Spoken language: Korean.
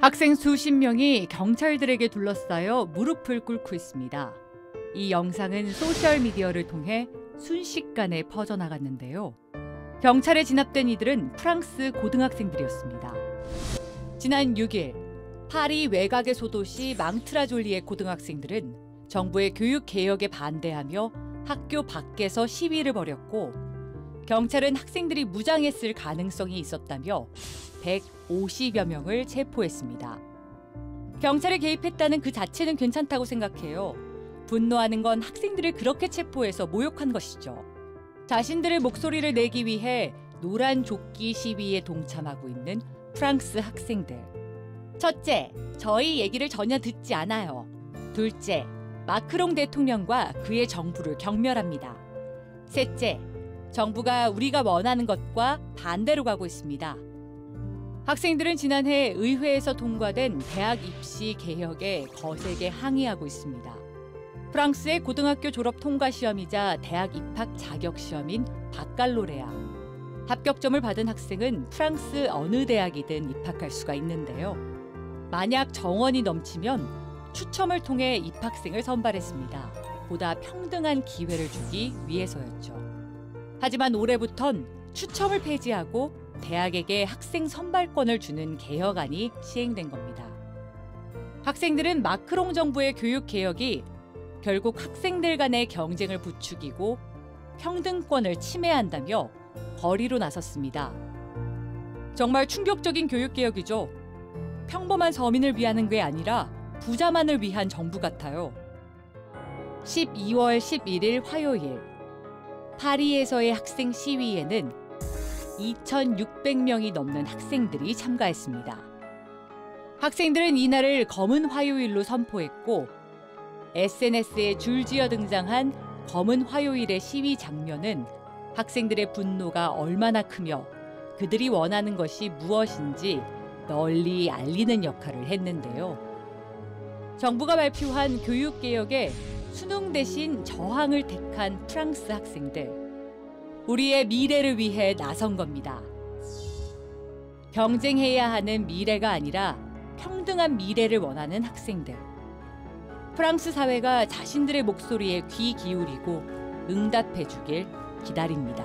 학생 수십 명이 경찰들에게 둘러싸여 무릎을 꿇고 있습니다. 이 영상은 소셜미디어를 통해 순식간에 퍼져나갔는데요. 경찰에 진압된 이들은 프랑스 고등학생들이었습니다. 지난 6일 파리 외곽의 소도시 망트라졸리의 고등학생들은 정부의 교육 개혁에 반대하며 학교 밖에서 시위를 벌였고, 경찰은 학생들이 무장했을 가능성이 있었다며 150여 명을 체포했습니다. 경찰이 개입했다는 그 자체는 괜찮다고 생각해요. 분노하는 건 학생들을 그렇게 체포해서 모욕한 것이죠. 자신들의 목소리를 내기 위해 노란 조끼 시위에 동참하고 있는 프랑스 학생들. 첫째, 저희 얘기를 전혀 듣지 않아요. 둘째, 마크롱 대통령과 그의 정부를 경멸합니다. 셋째, 정부가 우리가 원하는 것과 반대로 가고 있습니다. 학생들은 지난해 의회에서 통과된 대학 입시 개혁에 거세게 항의하고 있습니다. 프랑스의 고등학교 졸업 통과 시험이자 대학 입학 자격 시험인 바칼로레아. 합격점을 받은 학생은 프랑스 어느 대학이든 입학할 수가 있는데요. 만약 정원이 넘치면 추첨을 통해 입학생을 선발했습니다. 보다 평등한 기회를 주기 위해서였죠. 하지만 올해부턴 추첨을 폐지하고 대학에게 학생 선발권을 주는 개혁안이 시행된 겁니다. 학생들은 마크롱 정부의 교육 개혁이 결국 학생들 간의 경쟁을 부추기고 평등권을 침해한다며 거리로 나섰습니다. 정말 충격적인 교육 개혁이죠. 평범한 서민을 위하는 게 아니라 부자만을 위한 정부 같아요. 12월 11일 화요일 파리에서의 학생 시위에는 2,600명이 넘는 학생들이 참가했습니다. 학생들은 이날을 검은 화요일로 선포했고, SNS에 줄지어 등장한 검은 화요일의 시위 장면은 학생들의 분노가 얼마나 크며 그들이 원하는 것이 무엇인지 널리 알리는 역할을 했는데요. 정부가 발표한 교육개혁에 수능 대신 저항을 택한 프랑스 학생들. 우리의 미래를 위해 나선 겁니다. 경쟁해야 하는 미래가 아니라 평등한 미래를 원하는 학생들. 프랑스 사회가 자신들의 목소리에 귀 기울이고 응답해 주길 기다립니다.